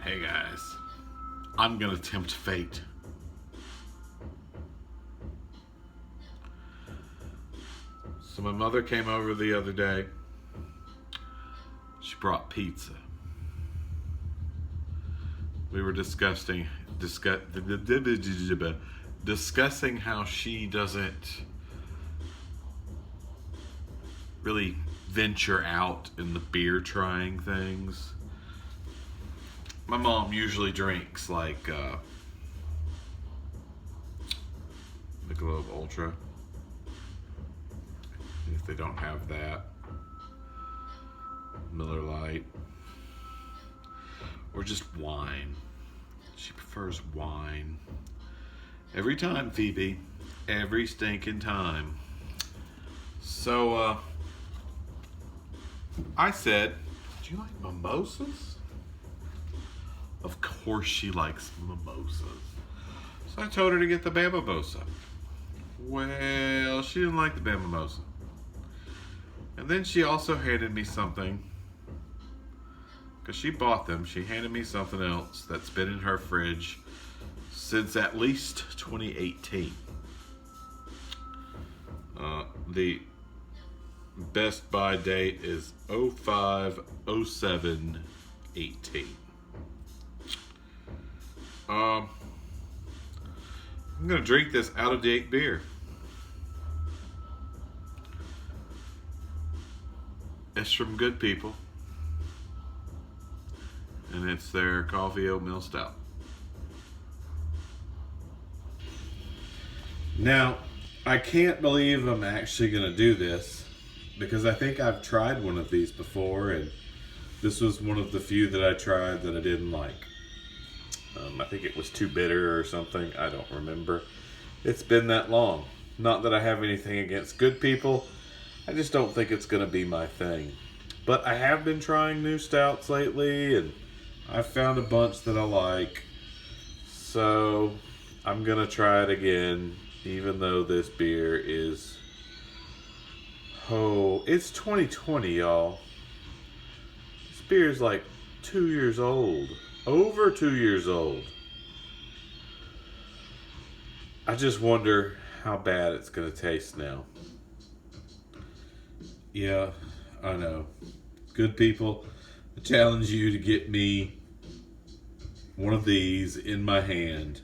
Hey guys, I'm gonna tempt fate. So my mother came over the other day. She brought pizza. We were discussing how she doesn't really venture out in the beer trying things. My mom usually drinks like Michelob Ultra. If they don't have that, Miller Lite, or just wine. She prefers wine. Every time, Phoebe. Every stinking time. So, I said, do you like mimosas? Of course she likes mimosas. So I told her to get the Bambosa. Well, she didn't like the Bambosa. And then she also handed me something. Because she bought them. She handed me something else that's been in her fridge since at least 2018. The best buy date is 05/07/18. I'm gonna drink this out of date beer. It's from Good People, and it's their coffee oatmeal stout. Now, I can't believe I'm actually gonna do this because I think I've tried one of these before, and this was one of the few that I tried that I didn't like. I think it was too bitter or something. I don't remember. It's been that long. Not that I have anything against Good People. I just don't think it's going to be my thing. But I have been trying new stouts lately, and I've found a bunch that I like. So I'm going to try it again, even though this beer is... Oh, it's 2020, y'all. This beer is like 2 years old. Over 2 years old. I just wonder how bad it's going to taste now. Yeah, I know. Good People, I challenge you to get me one of these in my hand.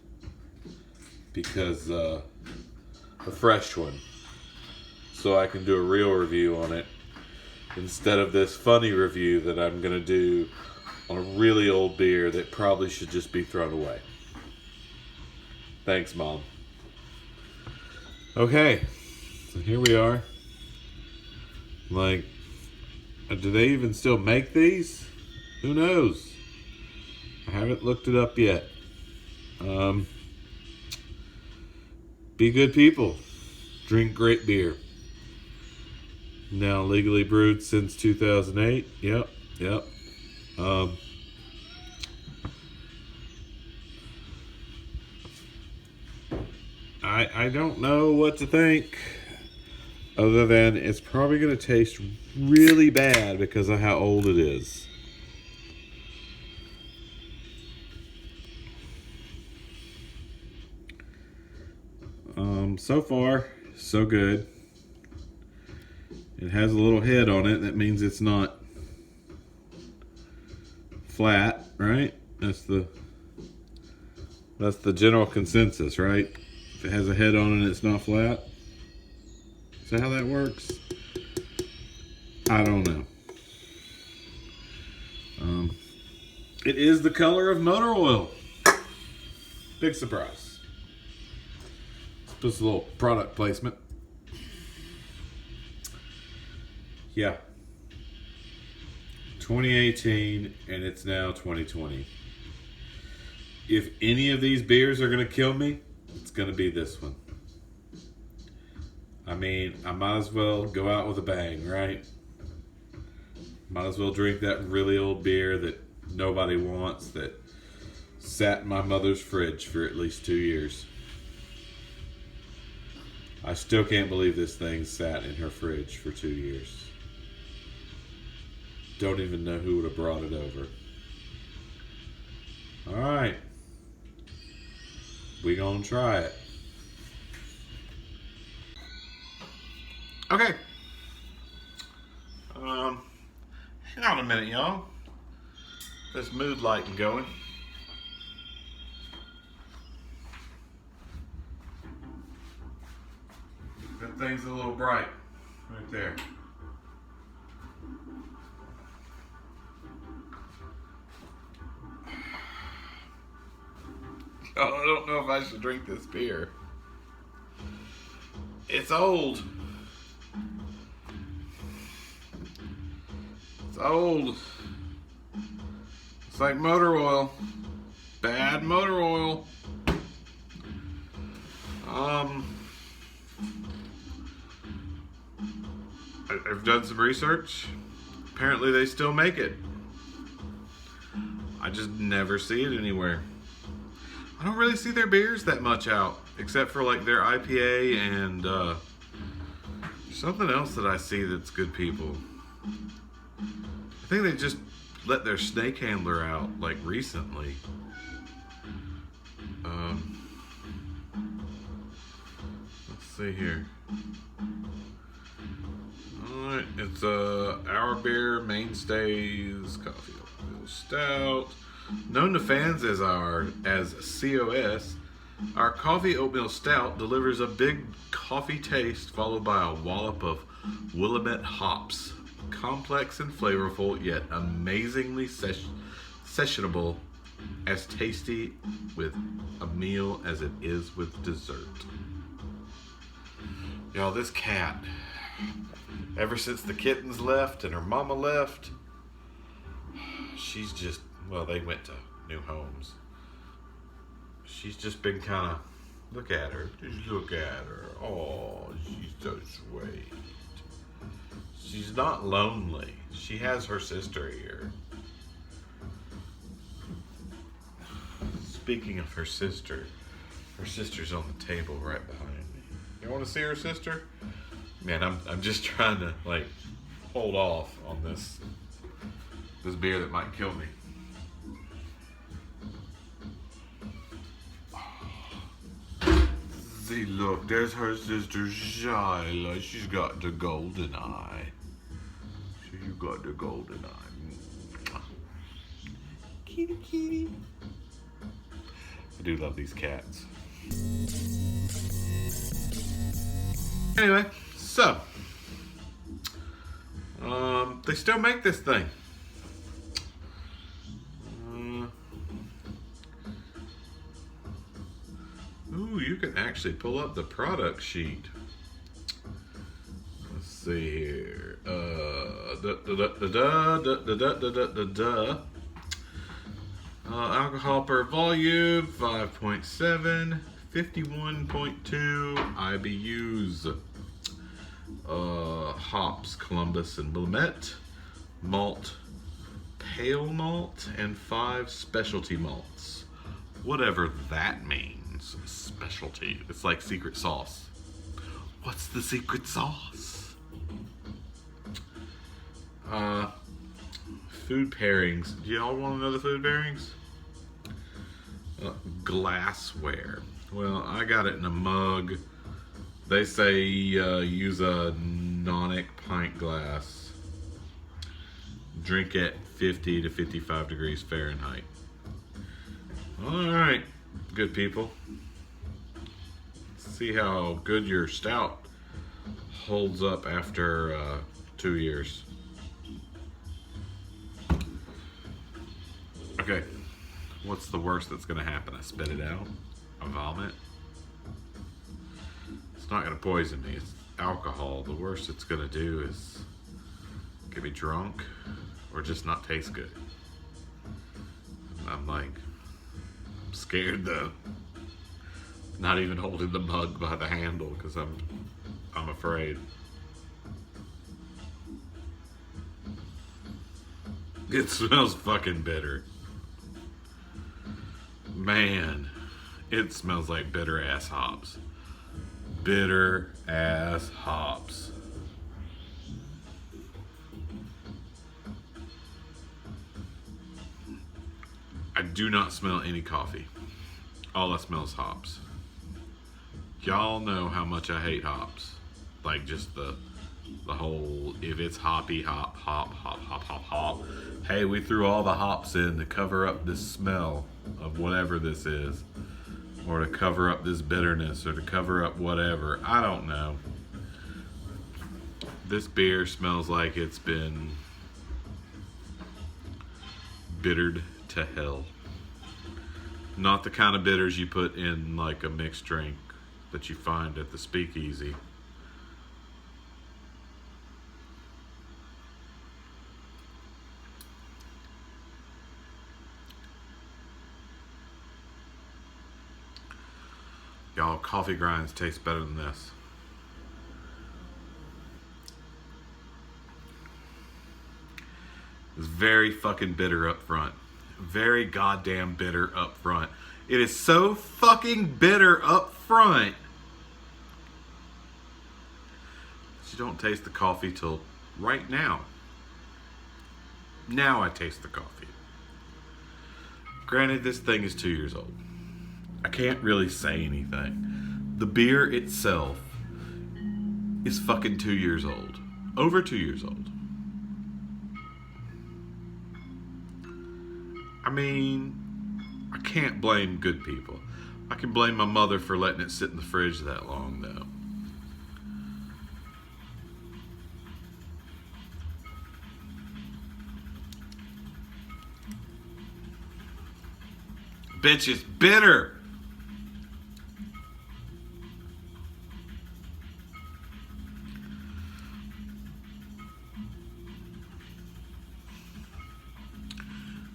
Because, a fresh one. So I can do a real review on it. Instead of this funny review that I'm going to do on a really old beer that probably should just be thrown away. Thanks, Mom. Okay, so here we are. Like, do they even still make these? Who knows? I haven't looked it up yet. Be good people. Drink great beer. Now legally brewed since 2008. Yep. I don't know what to think other than it's probably going to taste really bad because of how old it is. So far, so good. It has a little head on it. That means it's not flat, right? That's the general consensus, right? If it has a head on it, it's not flat. Is that how that works? I don't know. It is the color of motor oil. Big surprise. Just a little product placement. Yeah. 2018, and it's now 2020. If any of these beers are going to kill me, it's going to be this one. I mean, I might as well go out with a bang, right? Might as well drink that really old beer that nobody wants that sat in my mother's fridge for at least 2 years. I still can't believe this thing sat in her fridge for 2 years. Don't even know who would have brought it over. All right. We gonna try it. Okay. Hang on a minute, y'all. This mood lighting going. That thing's a little bright right there. Oh, I don't know if I should drink this beer. It's old. It's old. It's like motor oil. Bad motor oil. I've done some research. Apparently they still make it. I just never see it anywhere. I don't really see their beers that much out, except for like their IPA and something else that I see that's good people. I think they just let their snake handler out like recently. Let's see here. Alright, it's Our Beer Mainstays Coffee Oatmeal Stout. Known to fans as COS, our Coffee Oatmeal Stout delivers a big coffee taste followed by a wallop of Willamette hops. Complex and flavorful, yet amazingly sessionable, as tasty with a meal as it is with dessert. Y'all, this cat, ever since the kittens left and her mama left, she's just, well, they went to new homes. She's just been kind of, look at her, just look at her. Oh, she's so sweet. She's not lonely. She has her sister here. Speaking of her sister's on the table right behind me. You want to see her sister? Man, I'm just trying to like hold off on this beer that might kill me. See, look, there's her sister Shyla. She's got the golden eye. You got the golden eye. Kitty, kitty. I do love these cats. Anyway, so they still make this thing. Ooh, you can actually pull up the product sheet. Let's see here. Alcohol per volume 5.7, 51.2 IBUs. Hops Columbus and Willamette, malt pale malt, and 5 specialty malts. Whatever that means. Specialty. It's like secret sauce. What's the secret sauce? Food pairings. Do y'all want to know the food pairings? Glassware. Well, I got it in a mug. They say use a nonic pint glass. Drink at 50 to 55 degrees Fahrenheit. All right, good people. See how good your stout holds up after 2 years. Okay, what's the worst that's gonna happen? I spit it out? I vomit? It's not gonna poison me, it's alcohol. The worst it's gonna do is get me drunk or just not taste good. I'm scared though. Not even holding the mug by the handle because I'm afraid. It smells fucking bitter. Man, it smells like bitter ass hops. Bitter ass hops. I do not smell any coffee. All I smell is hops. Y'all know how much I hate hops. Like just the whole, if it's hoppy, hop, hop, hop, hop, hop, hop. Hey, we threw all the hops in to cover up this smell of whatever this is. Or to cover up this bitterness, or to cover up whatever. I don't know. This beer smells like it's been bittered to hell. Not the kind of bitters you put in like a mixed drink that you find at the speakeasy. Y'all, coffee grinds taste better than this. It's very fucking bitter up front. Very goddamn bitter up front. It is so fucking bitter up front. You don't taste the coffee till right now. Now I taste the coffee. Granted, this thing is 2 years old. I can't really say anything. The beer itself is fucking 2 years old. Over 2 years old. I mean, I can't blame good people. I can blame my mother for letting it sit in the fridge that long, though. Bitch, it's bitter.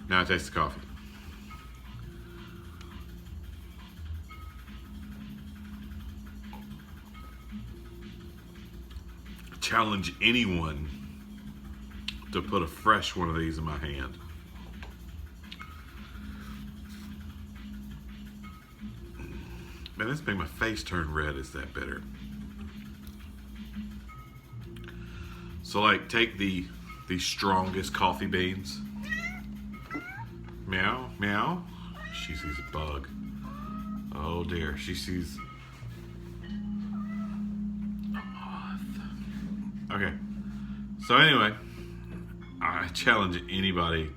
Now I taste the coffee. I challenge anyone to put a fresh one of these in my hand. Man, this made my face turn red. It's that bitter. So, like, take the strongest coffee beans. Meow, meow. She sees a bug. Oh dear, she sees a moth. Okay, so anyway, I challenge anybody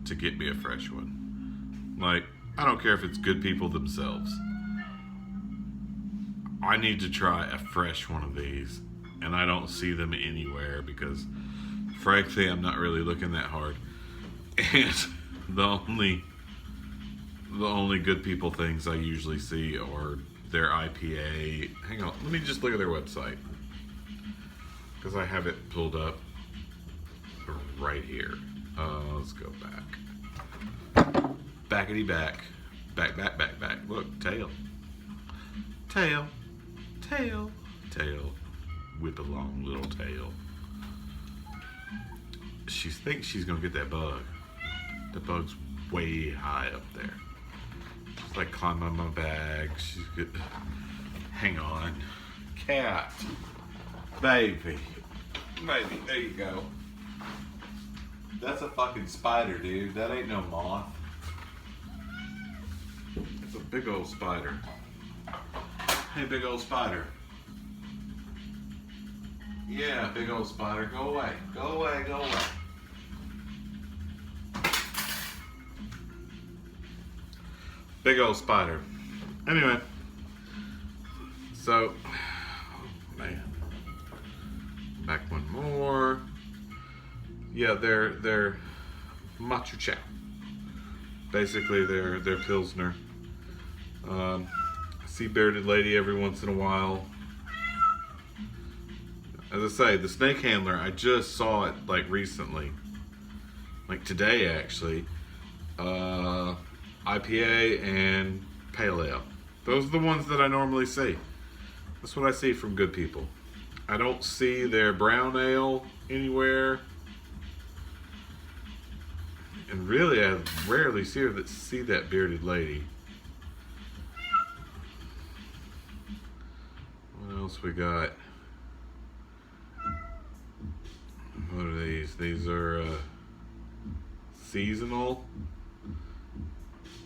to get me a fresh one. Like, I don't care if it's good people themselves. I need to try a fresh one of these, and I don't see them anywhere because, frankly, I'm not really looking that hard. And the only good people things I usually see are their IPA. Hang on, let me just look at their website because I have it pulled up right here. Let's go back. Backity back. Back. Look, tail. Whip along, little tail. She thinks she's gonna get that bug. The bug's way high up there. She's like climbing on my bag. She's good. Hang on. Cat. Baby. There you go. That's a fucking spider, dude. That ain't no moth. It's a big old spider. Hey, big old spider. Yeah, big old spider. Go away. Big old spider. Anyway. So, oh man. Back one more. Yeah, they're Machucha. Basically, they're Pilsner. I see bearded lady every once in a while. As I say, the snake handler, I just saw it like recently. Like today, actually. IPA and Pale Ale. Those are the ones that I normally see. That's what I see from good people. I don't see their brown ale anywhere. And really, I rarely see that bearded lady. What else we got? What are these? These are seasonal.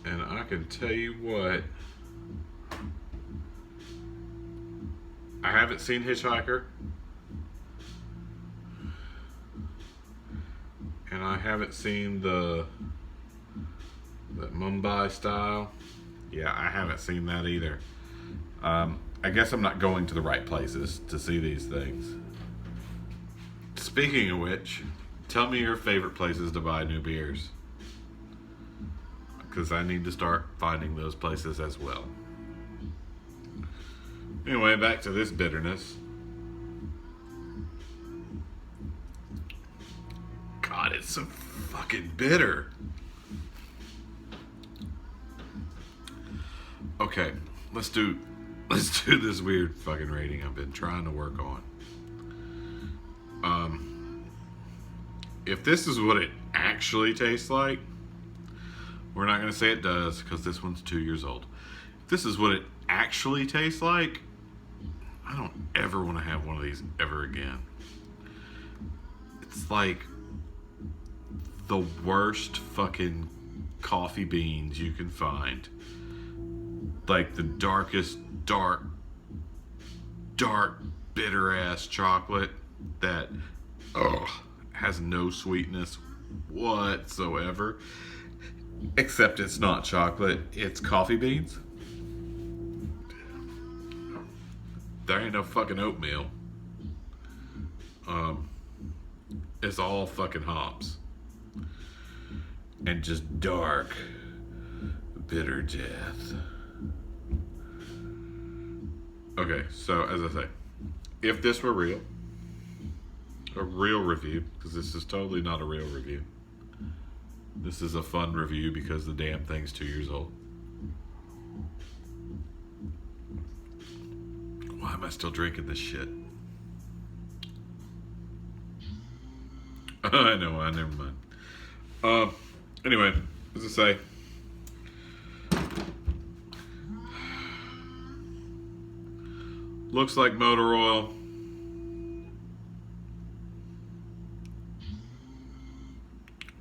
And I can tell you what, I haven't seen Hitchhiker. And I haven't seen that Mumbai style. Yeah, I haven't seen that either. I guess I'm not going to the right places to see these things. Speaking of which, tell me your favorite places to buy new beers. Because I need to start finding those places as well. Anyway, back to this bitterness. God, it's so fucking bitter. Okay, let's do this weird fucking rating I've been trying to work on. If this is what it actually tastes like, we're not going to say it does because this one's 2 years old. If this is what it actually tastes like, I don't ever want to have one of these ever again. It's like the worst fucking coffee beans you can find. Like the darkest, dark, bitter ass chocolate that has no sweetness whatsoever. Except it's not chocolate, it's coffee beans. There ain't no fucking oatmeal. It's all fucking hops. And just dark, bitter death. Okay, so as I say, if this were real, a real review, because this is totally not a real review. This is a fun review because the damn thing's 2 years old. Why am I still drinking this shit? I know, never mind. Anyway, as I say, looks like motor oil.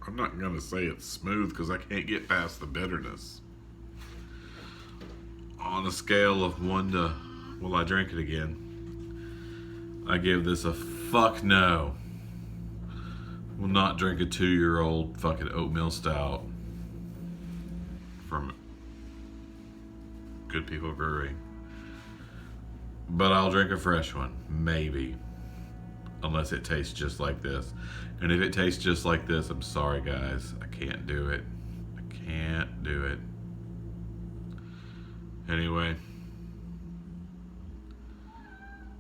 I'm not going to say it's smooth because I can't get past the bitterness. On a scale of 1 to, will I drink it again? I give this a fuck no. Will not drink a 2-year-old fucking oatmeal stout from Good People Brewing. But I'll drink a fresh one, maybe. Unless it tastes just like this. And if it tastes just like this, I'm sorry guys, I can't do it. I can't do it. Anyway.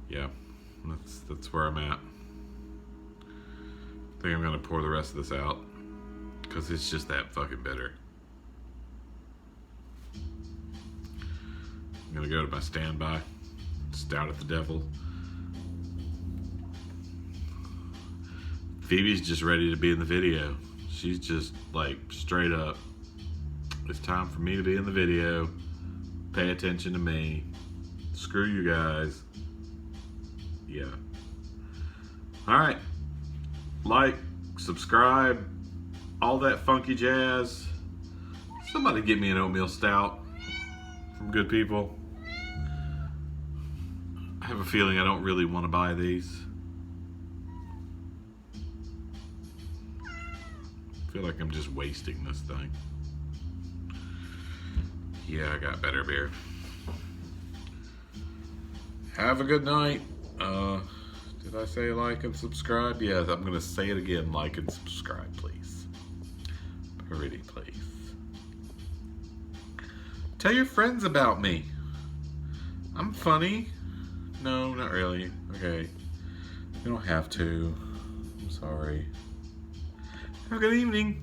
Yeah, that's where I'm at. I think I'm gonna pour the rest of this out. Because it's just that fucking bitter. I'm gonna go to my standby. Stout at the Devil. Phoebe's just ready to be in the video. She's just like straight up, it's time for me to be in the video. Pay attention to me. Screw you guys. Yeah. Alright. Like, subscribe, all that funky jazz. Somebody get me an oatmeal stout from Good People. I have a feeling I don't really want to buy these. I feel like I'm just wasting this thing. Yeah, I got better beer. Have a good night. Did I say like and subscribe? Yeah, I'm going to say it again. Like and subscribe, please. Pretty please. Tell your friends about me. I'm funny. No, not really. Okay. You don't have to. I'm sorry. Have a good evening.